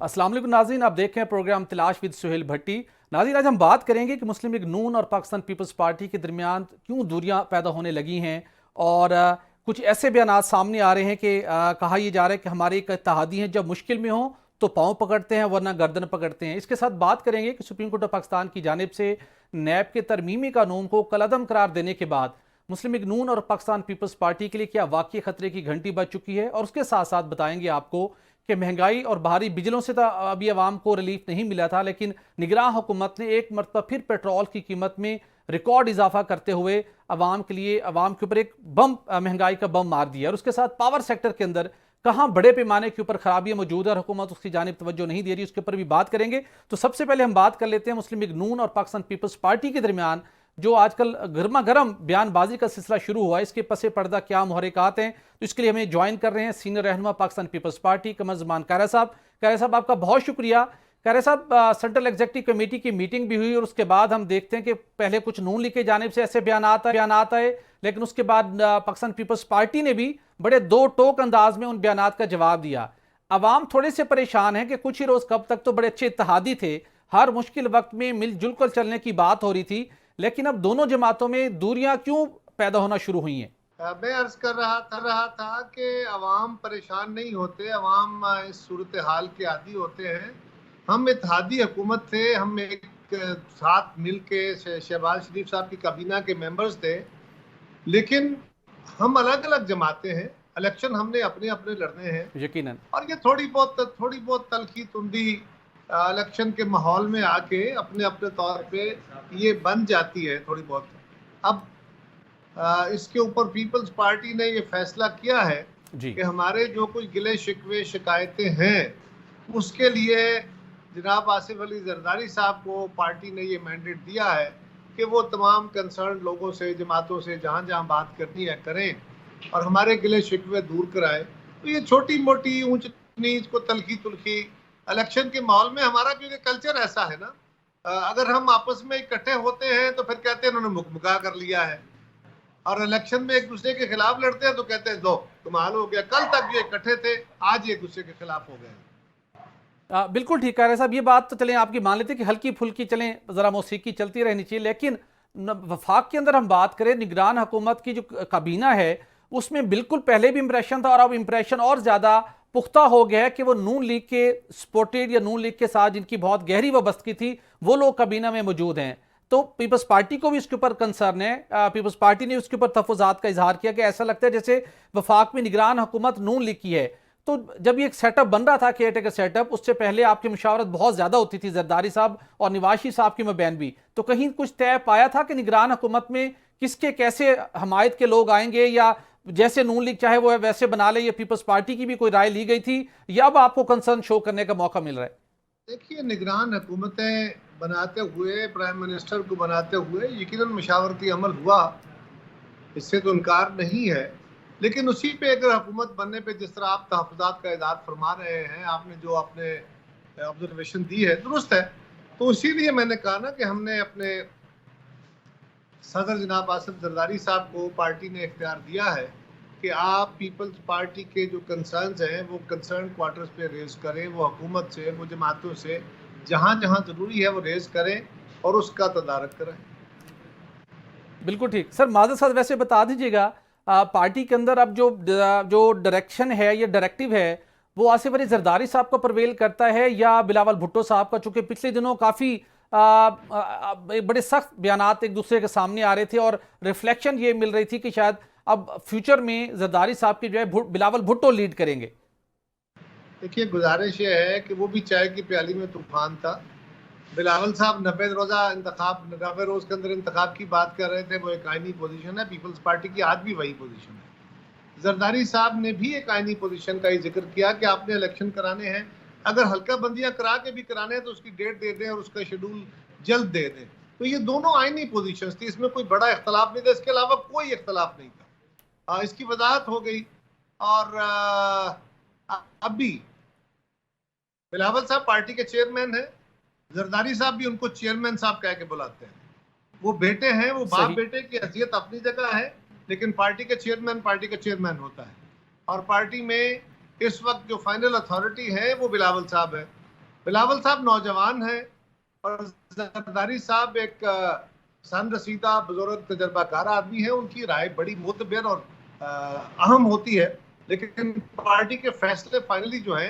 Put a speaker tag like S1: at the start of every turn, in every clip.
S1: अस्सलाम वालेकुम नाज़रीन, आप देख रहे हैं प्रोग्राम तलाश विद सुहेल भट्टी। नाज़रीन, आज हम बात करेंगे कि मुस्लिम लीग नून और पाकिस्तान पीपल्स पार्टी के दरमियान क्यों दूरियां पैदा होने लगी हैं और कुछ ऐसे बयान सामने आ रहे हैं कि कहा यह जा रहा है कि हमारे एक इत्तेहादी हैं, जब मुश्किल में हो तो पाँव पकड़ते हैं वरना गर्दन पकड़ते हैं। इसके साथ बात करेंगे कि सुप्रीम कोर्ट ऑफ पाकिस्तान की जानिब से नैब के तरमीमी कानून को कलअदम करार देने के बाद मुस्लिम लीग नून और पाकिस्तान पीपल्स पार्टी के लिए क्या वाकई खतरे की घंटी बज चुकी है। और उसके साथ साथ बताएंगे आपको कि महंगाई और भारी बिजलों से तो अभी आवाम को रिलीफ नहीं मिला था, लेकिन निगरान हुकूमत ने एक मरतबा फिर पेट्रोल की कीमत में रिकॉर्ड इजाफा करते हुए आवाम के ऊपर एक बम, महंगाई का बम मार दिया। और उसके साथ पावर सेक्टर के अंदर कहां बड़े पैमाने के ऊपर खराबियां मौजूद है और हुकूमत उसकी जानिब तवज्जो नहीं दे रही, उसके ऊपर भी बात करेंगे। तो सबसे पहले हम बात कर लेते हैं मुस्लिम लीग नून और पाकिस्तान पीपल्स पार्टी के दरमियान जो आजकल गर्मा गर्म बयानबाजी का सिलसिला शुरू हुआ है, इसके पसे पर्दा क्या मुहर्रिकात हैं। तो इसके लिए हमें ज्वाइन कर रहे हैं सीनियर रहनुमा पाकिस्तान पीपल्स पार्टी कमर ज़मान कायरा साहब। कायरा साहब, आपका बहुत शुक्रिया। कायरा साहब, सेंट्रल एग्जीक्यूटिव कमेटी की मीटिंग भी हुई और उसके बाद हम देखते हैं कि पहले कुछ नून लीग की जानिब से ऐसे बयान आए, लेकिन उसके बाद पाकिस्तान पीपल्स पार्टी ने भी बड़े दो टोक अंदाज में उन बयान का जवाब दिया। अवाम थोड़े से परेशान है कि कुछ ही रोज कब तक तो बड़े अच्छे इत्तेहादी थे, हर मुश्किल वक्त में मिलजुल कर चलने की बात हो रही थी, लेकिन अब दोनों जमातों में दूरियां क्यों पैदा होना शुरू हुई हैं?
S2: मैं अर्ज कर रहा था कि अवाम परेशान नहीं होते, अवाम इस सूरत हाल के आदी होते हैं। हम इत्तेहादी हुकूमत थे, हम एक साथ मिल के शहबाज शरीफ साहब की काबीना के मेंबर्स थे, लेकिन हम अलग अलग जमाते हैं। इलेक्शन हमने अपने अपने लड़ने हैं
S1: यकीनन।
S2: और ये थोड़ी बहुत तलखी तुंदी इलेक्शन के माहौल में आके अपने अपने तौर पे ये बन जाती है थोड़ी बहुत। अब इसके ऊपर पीपल्स पार्टी ने ये फैसला किया है कि हमारे जो कुछ गिले शिकवे शिकायतें हैं उसके लिए जनाब आसिफ अली जरदारी साहब को पार्टी ने ये मैंडेट दिया है कि वो तमाम कंसर्न लोगों से, जमातों से जहाँ जहाँ बात करनी है करें और हमारे गिले शिकवे दूर कराएं। तो ये छोटी मोटी ऊंच नीच को तलखी तुलखी इलेक्शन के माहौल में हमारा क्योंकि कल्चर ऐसा है ना, अगर हम आपस में इकट्ठे होते हैं तो फिर कहते हैं उन्होंने मुकमुका कर लिया है, और इलेक्शन में एक दूसरे के खिलाफ लड़ते हैं तो कहते हैं दो कमाल हो गया, कल तक ये इकट्ठे थे आज ये एक दूसरे के खिलाफ हो गए।
S1: बिल्कुल ठीक है साहब, ये बात तो चलें आपकी मान लेते कि हल्की फुल्की चलें, जरा मौसीकी चलती रहनी चाहिए, लेकिन वफाक के अंदर हम बात करें निगरान हुकूमत की जो काबीना है उसमें बिल्कुल पहले भी इंप्रेशन था और अब इंप्रेशन और ज्यादा पुख्ता हो गया है कि वो नून लीग के सपोर्टेड या नून लीग के साथ जिनकी बहुत गहरी वाबस्तगी थी वो लोग काबीना में मौजूद हैं। तो पीपल्स पार्टी को भी इसके ऊपर कंसर्न है, पीपल्स पार्टी ने उसके ऊपर तहफ़्फ़ुज़ात का इजहार किया कि ऐसा लगता है जैसे वफाक में निगरान हुकूमत नून लीग की है। तो जब ये एक सेटअप बन रहा था केयर टेकर सेटअप, उससे पहले आपकी मुशावरत बहुत ज्यादा होती थी जरदारी साहब और नवाशी साहब की मबैन भी, तो कहीं कुछ तय पाया था कि निगरान हुकूमत में किसके कैसे हमायत के लोग आएंगे, या जैसे नून लीग चाहे वो वैसे बना ले, ये पीपल्स पार्टी की भी कोई राय ली गई थी या अब आपको कंसर्न शो करने का मौका मिल रहा है?
S2: देखिए, निगरान हुकूमतें बनाते हुए, प्राइम मिनिस्टर को बनाते हुए यकीनन मशावरती अमल हुआ, इससे तो इनकार नहीं है, लेकिन उसी पे अगर हुकूमत बनने पे जिस तरह आप तहफ़्फ़ुज़ात का इज़हार फरमा रहे हैं, आपने जो अपने ऑब्जर्वेशन दी है दुरुस्त है। तो इसीलिए मैंने कहा ना कि हमने अपने सदर जनाब आसिफ जरदारी साहब को पार्टी ने इख्तियार दिया है कि आप पीपल्स पार्टी के जो कंसर्न्स हैं वो कंसर्न क्वार्टर्स पे रेज करें, वो हुकूमत से, वो जमातों से जहाँ जहाँ ज़रूरी है वो रेज करें और उसका तदारक करें।
S1: बिल्कुल ठीक सर। माज़र साहब, वैसे बता दीजिएगा पार्टी के अंदर अब जो डायरेक्शन है, ये डायरेक्टिव है, वो आसिफ अली जरदारी साहब को प्रवेल करता है या बिलावल भुट्टो साहब का? चूंकि पिछले दिनों काफ़ी बड़े सख्त बयानात एक दूसरे के सामने आ रहे थे और रिफ्लेक्शन ये मिल रही थी कि शायद अब फ्यूचर में जरदारी साहब की जो है बिलावल भुट्टो लीड करेंगे।
S2: देखिए, गुजारिश ये है कि वो भी चाय की प्याली में तूफान था। बिलावल साहब 90 रोज के अंदर इंतखाब की बात कर रहे थे, वो एक आईनी पोजीशन है, पीपल्स पार्टी की आज भी वही पोजीशन है। जरदारी साहब ने भी एक आईनी पोजीशन का ही जिक्र किया कि आपने इलेक्शन कराने हैं, अगर हल्का बंदियां करा के भी कराने हैं तो उसकी डेट दे दें और उसका शेड्यूल जल्द दे दें। तो ये दोनों आईनी पोजीशंस थी, इसमें कोई बड़ा इख्तलाफ नहीं था, इसके अलावा कोई इख्तलाफ नहीं था। इसकी वजाहत हो गई। और अब भी बिलावल साहब पार्टी के चेयरमैन हैं, जरदारी साहब भी उनको चेयरमैन साहब कह के बुलाते हैं। वो बेटे हैं, वो बाप बेटे की हैसियत अपनी जगह है, लेकिन पार्टी का चेयरमैन होता है। और पार्टी में इस वक्त जो फाइनल अथॉरिटी है वो बिलावल साहब है। बिलावल साहब नौजवान हैं और जरदारी साहब एक सन रसीदा बुजुर्ग तजर्बाकार आदमी है। उनकी राय बड़ी मुतबर और अहम होती है, लेकिन पार्टी के फैसले फाइनली जो है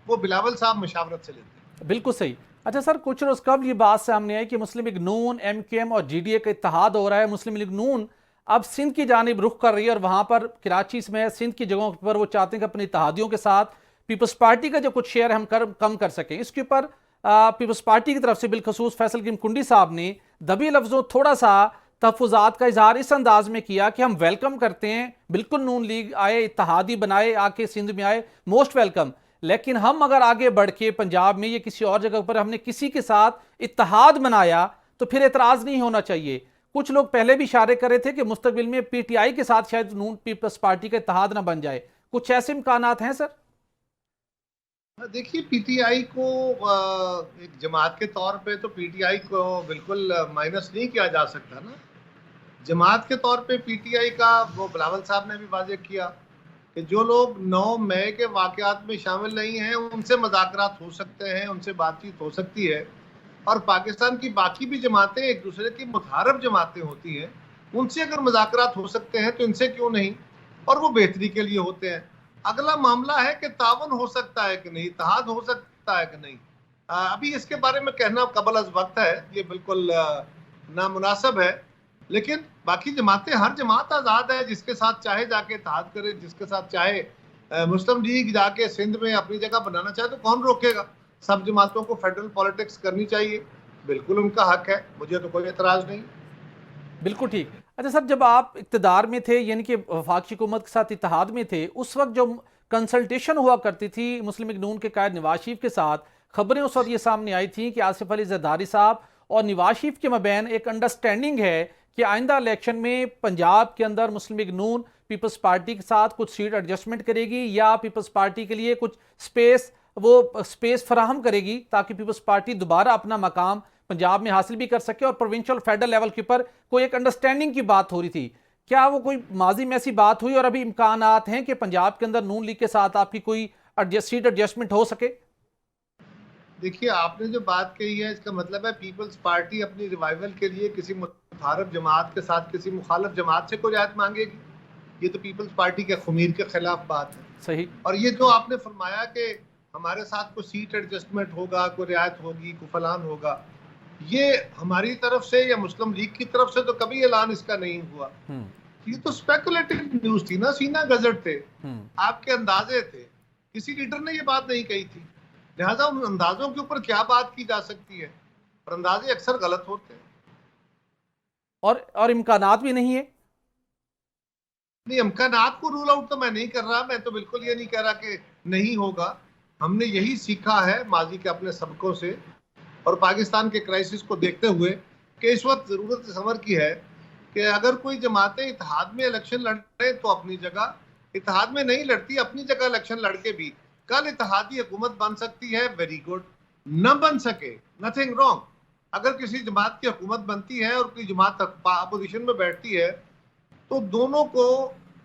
S2: वो बिलावल साहब मशावरत से लेते हैं।
S1: बिल्कुल सही। अच्छा सर, कुछ रोज कब ये बात सामने आई कि मुस्लिम लीग नून, एमकेएम और जीडीए का इत्तेहाद हो रहा है। मुस्लिम लीग नून अब सिंध की जानिब रुख कर रही है और वहां पर कराची में सिंध की जगहों पर वो चाहते हैं कि अपने इत्तेहादियों के साथ पीपल्स पार्टी का जो कुछ शेयर हम कम कर सकें। इसके ऊपर पीपल्स पार्टी की तरफ से बिलखसूस फैसल कीम कुंडी साहब ने दबी लफ्जों थोड़ा सा तहफुजात का इजहार इस अंदाज में किया कि हम वेलकम करते हैं, बिल्कुल नून लीग आए, इत्तेहादी बनाए, आके सिंध में आए, मोस्ट वेलकम। लेकिन हम अगर आगे बढ़ के पंजाब में या किसी और जगह पर हमने किसी के साथ इत्तेहाद बनाया तो फिर एतराज नहीं होना चाहिए। कुछ लोग पहले भी इशारे कर रहे थे कि मुस्तकबिल में पीटीआई के साथ शायद नून पीपल्स पार्टी का इत्तेहाद ना बन जाए। कुछ ऐसे इम्कानात हैं सर?
S2: देखिए, पीटीआई को एक जमात के तौर पे तो पीटीआई को बिल्कुल माइनस नहीं किया जा सकता ना। जमात के तौर पे पीटीआई का वो बिलावल साहब ने भी वाजे किया कि जो लोग 9 मई के वाकयात में शामिल नहीं हैं उनसे मुज़ाकरात हो सकते हैं, उनसे बातचीत हो सकती है। और पाकिस्तान की बाकी भी जमातें एक दूसरे की मुतहारफ जमातें होती हैं, उनसे अगर मुज़ाकरात हो सकते हैं तो इनसे क्यों नहीं, और वो बेहतरी के लिए होते हैं। अगला मामला है कि तावन हो सकता है कि नहीं, इत्तेहाद हो सकता है कि नहीं। अभी इसके बारे में कहना कबल अज वक्त है, ये बिल्कुल नामुनासिब है। लेकिन बाकी जमातें, हर जमात आज़ाद है, जिसके साथ चाहे जाके इत्तेहाद करे, जिसके साथ चाहे मुस्लिम लीग जाके सिंध में अपनी जगह बनाना चाहे तो कौन रोकेगा। सब जमातों को फेडरल पॉलिटिक्स करनी चाहिए, बिल्कुल उनका हक है, मुझे तो कोई एतराज नहीं।
S1: बिल्कुल ठीक। अच्छा सर, जब आप इक़्तिदार में थे यानी कि वफाकी हुकूमत के साथ इत्तेहाद में थे, उस वक्त जो कंसल्टेशन हुआ करती थी मुस्लिम लीग नून के कायद नवाज शरीफ के साथ, खबरें उस वक्त ये सामने आई थी कि आसिफ अली जरदारी साहब और नवाज शरीफ के मबैन एक अंडरस्टैंडिंग है कि आइंदा इलेक्शन में पंजाब के अंदर मुस्लिम लीग नून पीपल्स पार्टी के साथ कुछ सीट एडजस्टमेंट करेगी या पीपल्स पार्टी के लिए कुछ स्पेस फराहम करेगी ताकि पीपल्स पार्टी दोबारा अपना मकाम पंजाब में हासिल भी कर सके। और प्रोविंशियल फेडरल लेवल के ऊपर कोई एक अंडरस्टैंडिंग की बात हो रही थी। क्या वो कोई माजी में ऐसी बात हुई और अभी इम्कानात हैं कि पंजाब के अंदर नून लीग के साथ आपकी कोई सीट एडजस्टमेंट हो सके?
S2: देखिए, आपने जो बात कही है इसका मतलब है पीपल्स पार्टी अपनी रिवाइवल के लिए किसी मुतारफ जमात के साथ किसी मुखालफ जमात से कोई रियायत मांगेगी। ये तो पीपल्स पार्टी के खुमीर के खिलाफ बात है।
S1: सही।
S2: और ये जो आपने फरमाया कि हमारे साथ कोई सीट एडजस्टमेंट होगा, कोई रियायत होगी, कोई फलान होगा, ये हमारी तरफ से या मुस्लिम लीग की तरफ से तो कभी ऐलान इसका नहीं हुआ। ये तो स्पेकुलेटिव न्यूज थी ना, सीना गजट थे, आपके अंदाजे थे, किसी लीडर ने ये बात नहीं कही थी। लिहाजा उन अंदाजों के ऊपर क्या बात की जा सकती है, और अंदाजे अक्सर गलत होते हैं
S1: और इम्कानात भी नहीं है।
S2: नहीं, इम्कानात को रूल आउट तो मैं नहीं कर रहा, मैं तो बिल्कुल ये नहीं कह रहा कि नहीं होगा। हमने यही सीखा है माजी के अपने सबकों से और पाकिस्तान के क्राइसिस को देखते हुए कि इस वक्त जरूरत इस अमर की है कि अगर कोई जमातें इत्तेहाद में इलेक्शन लड़े तो अपनी जगह, इत्तेहाद में नहीं लड़ती अपनी जगह इलेक्शन लड़के भी कल इत्तेहादी हुकूमत बन सकती है, वेरी गुड। न बन सके, नथिंग रॉन्ग। अगर किसी जमात की हुकूमत बनती है और कोई जमात अपोजिशन में बैठती है तो दोनों को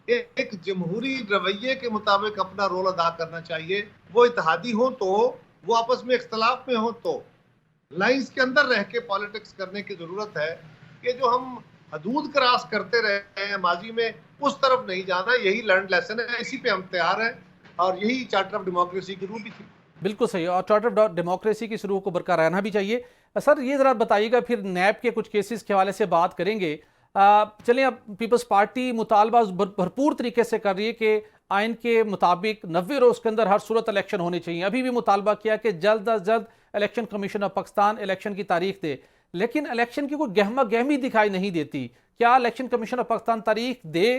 S2: एक जमहूरी रवैये के मुताबिक अपना रोल अदा करना चाहिए। वो इत्तेहादी हो तो, वो आपस में इख्तलाफ में हो तो, लाइंस के अंदर रह के पॉलिटिक्स करने की जरूरत है। कि जो हम हदूद क्रॉस करते रहे हैं माजी में, उस तरफ नहीं जाना। यही लर्न लेसन है, इसी पे हम तैयार हैं और यही चार्टर ऑफ डेमोक्रेसी की रूह भी थी।
S1: बिल्कुल सही, और चार्टर ऑफ डेमोक्रेसी की रूह को बरकरार रहना भी चाहिए। सर ये जरा बताइएगा, फिर नैब के कुछ केसेस के हवाले से बात करेंगे। चलें, अब पीपल्स पार्टी मुतालबा भरपूर तरीके से कर रही है कि आइन के मुताबिक 90 रोज़ के अंदर हर सूरत इलेक्शन होने चाहिए। अभी भी मुतालबा किया कि जल्द अज जल्द election commission of Pakistan election की तारीख दे, लेकिन इलेक्शन की कोई गहमा गहमी दिखाई नहीं देती। क्या इलेक्शन कमीशन ऑफ पाकिस्तान तारीख दे,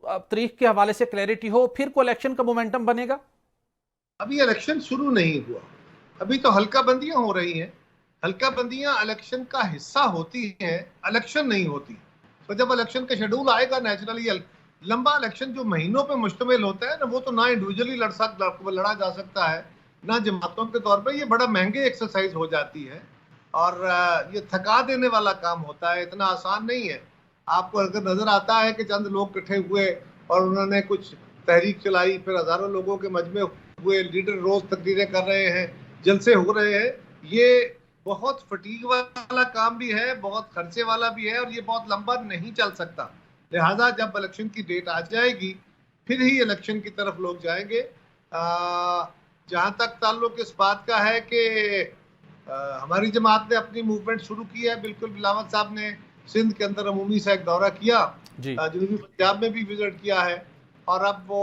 S1: तारीख के हवाले से क्लैरिटी हो, फिर कोई इलेक्शन का मोमेंटम बनेगा?
S2: अभी इलेक्शन शुरू नहीं हुआ, अभी तो हल्का बंदियां हो रही हैं। हल्का बंदियां इलेक्शन का हिस्सा होती हैं, इलेक्शन नहीं होती। तो जब इलेक्शन का शेड्यूल आएगा नेचुरली, लंबा इलेक्शन जो महीनों पे मुश्तमिल होता है ना, वो तो ना इंडिविजुअली लड़ा जा सकता है ना जमातों के तौर पे। ये बड़ा महंगे एक्सरसाइज हो जाती है और ये थका देने वाला काम होता है, इतना आसान नहीं है। आपको अगर नजर आता है कि चंद लोग इकट्ठे हुए और उन्होंने कुछ तहरीक चलाई, फिर हजारों लोगों के मजमे हुए, लीडर रोज तकरीरें कर रहे हैं, जलसे हो रहे हैं। ये बहुत फटीग वाला काम भी है, बहुत खर्चे वाला भी है, और ये बहुत लंबा नहीं चल सकता। लिहाजा जब इलेक्शन की डेट आ जाएगी फिर ही इलेक्शन की तरफ लोग जाएंगे। जहां तक ताल्लुक इस बात का है कि हमारी जमात ने अपनी मूवमेंट शुरू की है, बिल्कुल बिलावल साहब ने सिंध के अंदर अमूमी सा एक दौरा किया,
S1: जी
S2: जनूबी पंजाब में भी विजिट किया है, और अब वो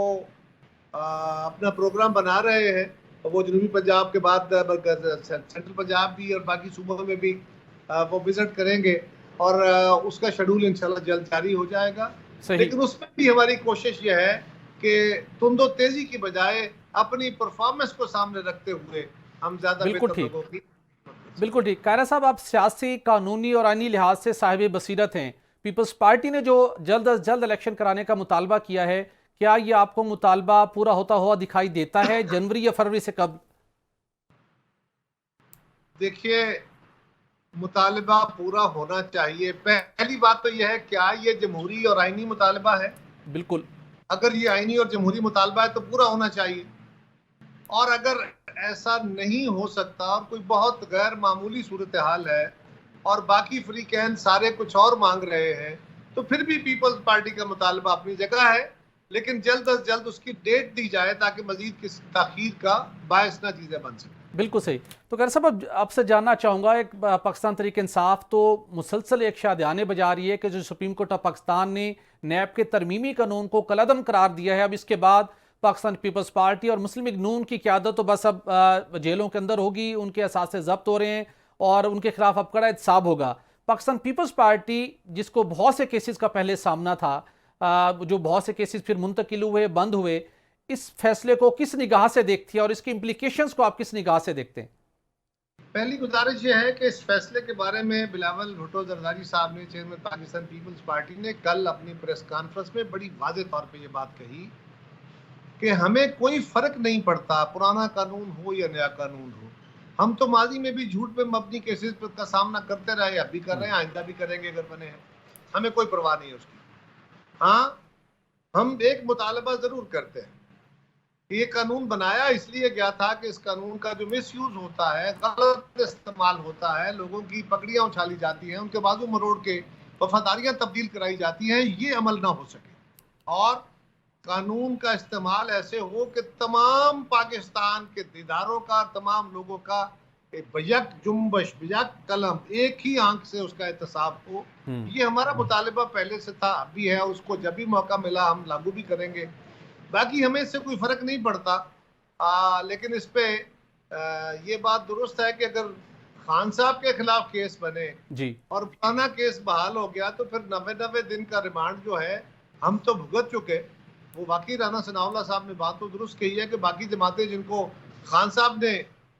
S2: अपना प्रोग्राम बना रहे हैं। वो जनूबी पंजाब के बाद सेंट्रल पंजाब भी और बाकी सूबों में भी वो विजिट करेंगे, और उसका शेड्यूल इंशाल्लाह जल्द जारी हो जाएगा।
S1: सही।
S2: लेकिन उसमें भी हमारी कोशिश यह है कि तुंदो तेजी की बजाय अपनी परफॉर्मेंस को सामने रखते हुए हम ज्यादा
S1: बिल्कुल
S2: बेहतर
S1: ठीक,
S2: लोगों की।
S1: बिल्कुल ठीक। कायरा साहब, आप सियासी, कानूनी और आईनी लिहाज से साहिब बसीरत हैं। पीपल्स पार्टी ने जो जल्द अज जल्द इलेक्शन कराने का मुतालबा किया है, क्या ये आपको मुतालबा पूरा होता हुआ दिखाई देता है? जनवरी या फरवरी से कब?
S2: देखिए, मुतालबा पूरा होना चाहिए। पहली बात तो यह है, क्या ये जमहूरी और आईनी मुतालबा है?
S1: बिल्कुल।
S2: अगर ये आईनी और जमहूरी मुतालबा है तो पूरा होना चाहिए, और अगर ऐसा नहीं हो सकता और कोई बहुत गैर मामूली सूरत हाल है और बाकी फ्री कैन सारे कुछ और मांग रहे हैं, तो फिर भी पीपल्स पार्टी का मुतालबा अपनी जगह है, लेकिन जल्द अज जल्द उसकी डेट दी जाए ताकि मजीद किसी ताखीर का बायस ना चीजें बन सके।
S1: बिल्कुल सही। तो खैर साहब, अब आपसे जानना चाहूँगा, एक पाकिस्तान तहरीक इंसाफ तो मुसलसल एक शादियाने बजा रही है कि जो सुप्रीम कोर्ट ऑफ पाकिस्तान ने नैब के तरमीमी कानून को कलअदम करार दिया है, अब इसके बाद पाकिस्तान पीपल्स पार्टी और मुस्लिम लीग नून की क़यादत तो बस अब जेलों के अंदर होगी, उनके असासे जब्त हो रहे हैं और उनके खिलाफ अब कड़ा एहतसाब होगा। पाकिस्तान पीपल्स पार्टी, जिसको बहुत से केसेस का पहले सामना था, जो बहुत से केसेस फिर मुंतकिल हुए, बंद हुए, इस फैसले को किस निगाह से देखती है और इसकी इम्प्लीकेशंस को आप किस निगाह से देखते हैं?
S2: पहली गुजारिश यह है कि इस फैसले के बारे में बिलावल भुट्टो जरदारी साहब ने, चेयरमैन पाकिस्तान पीपल्स पार्टी ने, कल अपनी प्रेस कॉन्फ्रेंस में बड़ी वाज़ेह तौर पे ये बात कही कि हमें कोई फर्क नहीं पड़ता पुराना कानून हो या नया कानून हो। हम तो माजी में भी झूठ पे मबनी केसेस का सामना करते रहे, अब भी कर रहे हैं, आइंदा भी करेंगे अगर बने हैं। हमें कोई परवाह नहीं है उसकी। हाँ, हम एक मुतालबा जरूर करते हैं। ये कानून बनाया इसलिए गया था कि इस कानून का जो मिसयूज होता है, गलत इस्तेमाल होता है, लोगों की पकड़ियां उछाली जाती हैं, उनके बाजू मरोड़ के वफादारियां तब्दील कराई जाती हैं, ये अमल ना हो सके, और कानून का इस्तेमाल ऐसे हो कि तमाम पाकिस्तान के दीदारों का, तमाम लोगों का बयक जुम्बश, बयक कलम, एक ही आंख से उसका एहतसाब हो। ये हमारा मुतालिबा पहले से था, अब भी है, उसको जब भी मौका मिला हम लागू भी करेंगे। बाकी हमें इससे कोई फर्क नहीं पड़ता। लेकिन इस पे ये बात दुरुस्त है कि अगर खान साहब के खिलाफ केस बने
S1: जी
S2: और पुराना केस बहाल हो गया तो फिर 90 दिन का रिमांड जो है हम तो भुगत चुके। वो बाकी राना सनाउल्लाह साहब ने बात तो दुरुस्त कही है कि बाकी जमातें जिनको खान साहब ने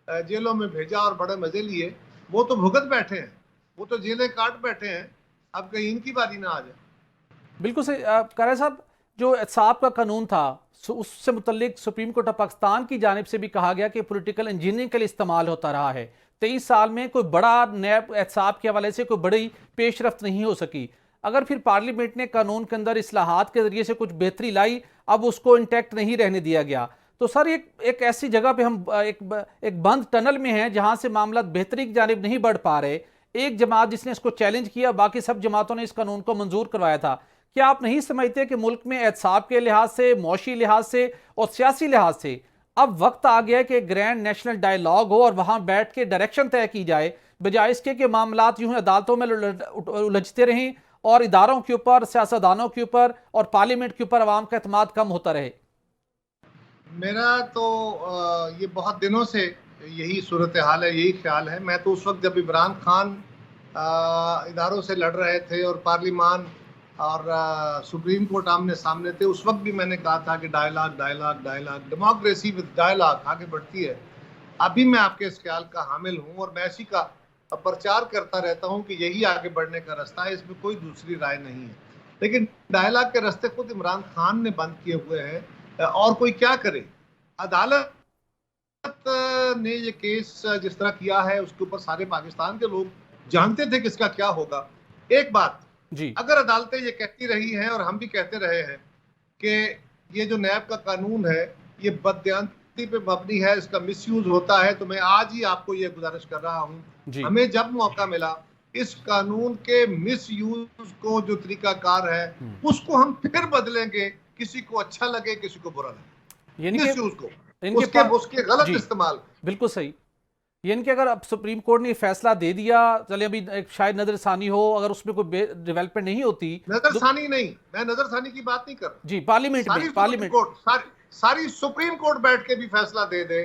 S2: जेलों में भेजा और बड़े मजे लिए, वो तो भुगत बैठे हैं, वो तो जेलें काट बैठे हैं, अब कहीं इनकी बारी ना आ जाए।
S1: बिल्कुल सही। कारा साहब, जो एहतसाब का कानून था, उससे मुतल्लिक सुप्रीम कोर्ट ऑफ पाकिस्तान की जानिब से भी कहा गया कि पॉलिटिकल इंजीनियरिंग के लिए इस्तेमाल होता रहा है। 23 साल में कोई बड़ा नैब एहतसाब के हवाले से कोई बड़ी पेशरफ्त नहीं हो सकी। अगर फिर पार्लियामेंट ने कानून के अंदर इस्लाहात के जरिए से कुछ बेहतरी लाई, अब उसको इंटैक्ट नहीं रहने दिया गया, तो सर एक ऐसी जगह पे हम एक बंद टनल में हैं जहां से मामला बेहतरी की जानिब नहीं बढ़ पा रहे। एक जमात जिसने इसको चैलेंज किया, बाकी सब जमातों ने इस कानून को मंजूर करवाया था। क्या आप नहीं समझते कि मुल्क में एहतसाब के लिहाज से, मौशी लिहाज से और सियासी लिहाज से अब वक्त आ गया है कि ग्रैंड नेशनल डायलॉग हो और वहां बैठ के डायरेक्शन तय की जाए, बजाय इसके कि मामलात यूं अदालतों में उलझते रहें और इदारों के ऊपर, सियासतदानों के ऊपर और पार्लियामेंट के ऊपर अवाम का एतमाद कम होता रहे?
S2: मेरा तो ये बहुत दिनों से यही सूरत हाल है, यही ख्याल है। मैं तो उस वक्त जब इमरान खान इदारों से लड़ रहे थे और पार्लियामान और सुप्रीम कोर्ट आमने सामने थे, उस वक्त भी मैंने कहा था कि dialogue dialogue dialogue, democracy with dialogue आगे बढ़ती है। अभी मैं आपके इस ख्याल का हामिल हूँ और मैं इसी का प्रचार करता रहता हूँ कि यही आगे बढ़ने का रास्ता है, इसमें कोई दूसरी राय नहीं है। लेकिन डायलॉग के रास्ते खुद इमरान खान ने बंद किए हुए हैं, और कोई क्या करे। अदालत ने ये केस जिस तरह किया है उसके ऊपर सारे पाकिस्तान के लोग जानते थे कि इसका क्या होगा। एक बात
S1: जी,
S2: अगर अदालतें ये कहती रही हैं और हम भी कहते रहे हैं कि ये जो नैब का कानून है ये पे मबनी है, इसका मिसयूज होता है। तो मैं आज ही आपको ये गुजारिश कर रहा हूँ, हमें जब मौका मिला इस कानून के मिसयूज को जो तरीकाकार है उसको हम फिर बदलेंगे, किसी को अच्छा लगे किसी को बुरा लगे,
S1: यानी कि
S2: मिसयूज को,
S1: इनके
S2: उसके गलत इस्तेमाल।
S1: बिल्कुल सही। यानी कि अगर अब सुप्रीम कोर्ट ने फैसला दे दिया, चले अभी एक शायद नजरसानी हो, अगर उसमें कोई डेवलपमेंट नहीं होती,
S2: नजरसानी नहीं, मैं नजरसानी की बात नहीं कर रहा
S1: जी, पार्लियामेंट में, पार्लियामेंट
S2: सारी सुप्रीम कोर्ट बैठ के भी फैसला दे दे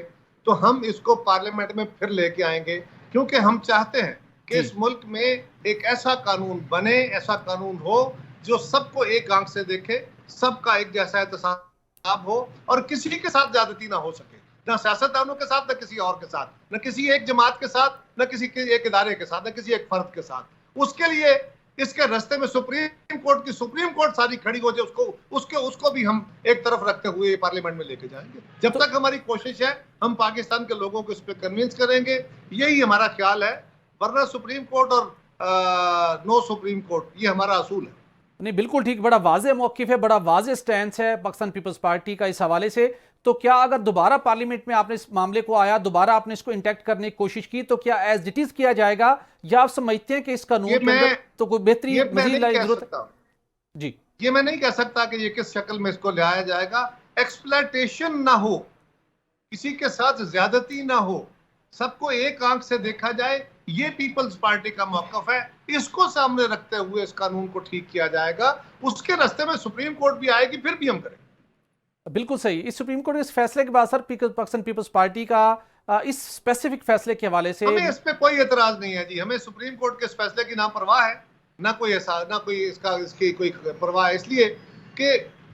S2: तो हम इसको पार्लियामेंट में फिर लेके आएंगे, क्योंकि हम चाहते हैं कि इस मुल्क में एक ऐसा कानून बने, ऐसा कानून हो जो सबको एक आंख से देखे, सबका एक जैसा एहतसाब हो और किसी के साथ ज्यादती ना हो सके, ना सियासतदानों के साथ, ना किसी और के साथ, न किसी एक जमात के साथ, न किसी एक इदारे के साथ, न किसी एक फर्द के साथ। उसके लिए इसके रास्ते में सुप्रीम कोर्ट सारी खड़ी हो जाए, उसको भी हम एक तरफ रखते हुए पार्लियामेंट में लेके जाएंगे। जब तक हमारी कोशिश है हम पाकिस्तान के लोगों को इस पर कन्विंस करेंगे, यही हमारा ख्याल है। वरना सुप्रीम कोर्ट और नो सुप्रीम कोर्ट, ये हमारा असूल है।
S1: नहीं, बिल्कुल ठीक, बड़ा वाज़ेह मौक़िफ़ है, बड़ा वाज़ेह स्टैंड है पाकिस्तान पीपल्स पार्टी का इस हवाले से। तो क्या अगर दोबारा पार्लियामेंट में आपने इस मामले को आया, दोबारा आपने इसको इंटैक्ट करने की कोशिश की, तो क्या एज इट इज किया जाएगा, या आप समझते हैं कि इस कानून के अंदर तो कोई बेहतरी मज़ीद लाने की जरूरत है? जी,
S2: ये मैं नहीं कह सकता कि ये किस शक्ल में इसको लाया जाएगा। एक्सप्लॉयटेशन ना हो, किसी के साथ ज्यादती ना हो, सबको एक आंख से देखा जाए, ये पीपल्स पार्टी का मौकफ है। इसको सामने रखते हुए इस कानून को ठीक किया जाएगा। उसके रास्ते में सुप्रीम कोर्ट भी आएगी, फिर भी हम करेंगे।
S1: बिल्कुल सही। इस सुप्रीम कोर्ट के इस फैसले के बाद सर पाकिस्तान पीपल्स पार्टी का इस स्पेसिफिक फैसले के हवाले से
S2: हमें इस पे कोई एतराज नहीं है जी। हमें सुप्रीम कोर्ट के इस फैसले की ना परवाह है, ना कोई इसकी कोई परवाह है, इसलिए कि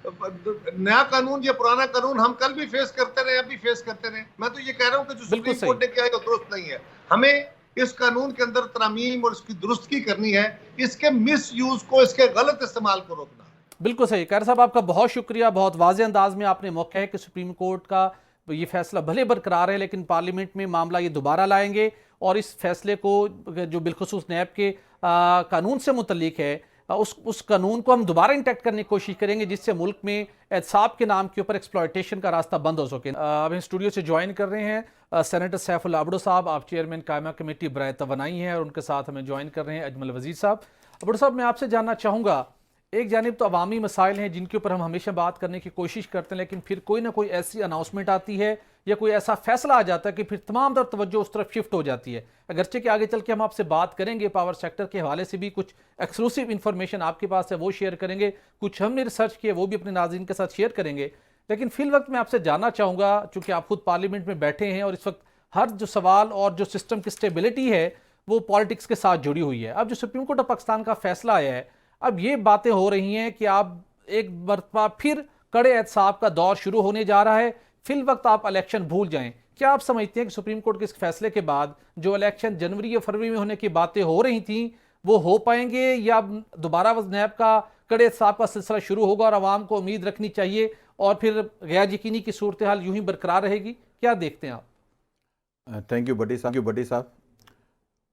S2: नया कानून या पुराना कानून हम कल भी फेस करते रहे, अभी फेस करते रहे। मैं तो ये कह रहा हूं कि जो सुप्रीम कोर्ट ने किया है तो दुरुस्त नहीं है। हमें इस कानून के अंदर तरमीम और इसकी दुरुस्तगी करनी है, इसके मिस यूज को, इसके गलत इस्तेमाल को रोकना है।
S1: बिल्कुल सही। कैर साहब, आपका बहुत शुक्रिया, बहुत वाज़ेह अंदाज में आपने मौका है कि सुप्रीम कोर्ट का ये फैसला भले बरकरार है, लेकिन पार्लियामेंट में मामला ये दोबारा लाएंगे और इस फैसले को जो बिलखुसूस नैब के कानून से मुतल्लिक है, उस कानून को हम दोबारा इंटैक्ट करने की कोशिश करेंगे, जिससे मुल्क में एहतसाब के नाम के ऊपर एक्सप्लॉयटेशन का रास्ता बंद हो सके। अब हम स्टूडियो से ज्वाइन कर रहे हैं सेनेटर सैफुल्लाह अबड़ो साहब, आप चेयरमैन कायमा कमेटी बराए तवानाई हैं, और उनके साथ हमें ज्वाइन कर रहे हैं अजमल वजीर साहब। अबड़ो साहब, मैं आपसे जानना चाहूँगा, एक जानिब तो अवामी मसाइल हैं जिनके ऊपर हम हमेशा बात करने की कोशिश करते हैं, लेकिन फिर कोई ना कोई ऐसी अनाउंसमेंट आती है या कोई ऐसा फैसला आ जाता है कि फिर तमाम तर तवज्जो उस तरफ शिफ्ट हो जाती है। अगरचे कि आगे चल के हम आपसे बात करेंगे, पावर सेक्टर के हवाले से भी कुछ एक्सक्लूसिव इन्फॉर्मेशन आपके पास है वो शेयर करेंगे, कुछ हमने रिसर्च किए वो भी अपने नाज़रीन के साथ शेयर करेंगे। लेकिन फिल वक्त मैं आपसे जानना चाहूँगा, चूँकि आप खुद पार्लियामेंट में बैठे हैं और इस वक्त हर जो सवाल और जो सिस्टम की स्टेबिलिटी है वो पॉलिटिक्स के साथ जुड़ी हुई है। अब जो सुप्रीम कोर्ट ऑफ पाकिस्तान का फैसला आया है, अब ये बातें हो रही हैं कि आप एक मरतबा फिर कड़े एहतसाब का दौर शुरू होने जा रहा है, फिल वक्त आप इलेक्शन भूल जाएं। क्या आप समझते हैं कि सुप्रीम कोर्ट के इस फैसले के बाद जो इलेक्शन जनवरी या फरवरी में होने की बातें हो रही थी वो हो पाएंगे, या दोबारा नैब का कड़े एहतसाब का सिलसिला शुरू होगा और आवाम को उम्मीद रखनी चाहिए और फिर गैर यकीनी की सूरत हाल यूं ही बरकरार रहेगी? क्या देखते हैं आप?
S3: थैंक यू भट्टी साहब।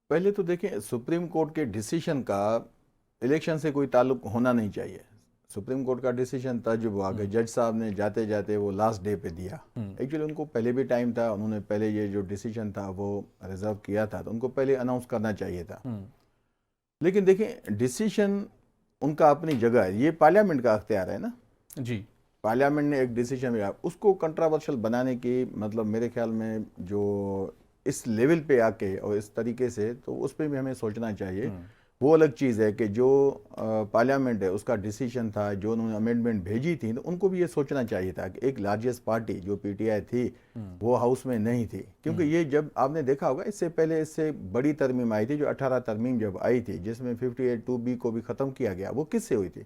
S3: पहले तो देखें, सुप्रीम कोर्ट के डिसीजन का इलेक्शन से कोई ताल्लुक होना नहीं चाहिए। सुप्रीम कोर्ट का डिसीजन था जो आगे जज साहब ने जाते जाते वो लास्ट डे पे दिया। एक्चुअली उनको पहले भी टाइम था, उन्होंने पहले ये जो डिसीजन था वो रिजर्व किया था, तो उनको पहले अनाउंस करना चाहिए था। लेकिन देखें, डिसीजन उनका अपनी जगह है, ये पार्लियामेंट का अख्तियार है ना
S1: जी।
S3: पार्लियामेंट ने एक डिसीजन लिया, उसको कंट्रोवर्शियल बनाने की मतलब मेरे ख्याल में जो इस लेवल पे आके और इस तरीके से, तो उस पर भी हमें सोचना चाहिए। वो अलग चीज़ है कि जो पार्लियामेंट है उसका डिसीजन था, जो उन्होंने अमेंडमेंट भेजी थी, तो उनको भी ये सोचना चाहिए था कि एक लार्जेस्ट पार्टी जो पीटीआई थी वो हाउस में नहीं थी, क्योंकि ये जब आपने देखा होगा इससे पहले इससे बड़ी तरमीम आई थी, जो 18 तरमीम जब आई थी जिसमें 58(2)B को भी ख़त्म किया गया, वो किससे हुई थी?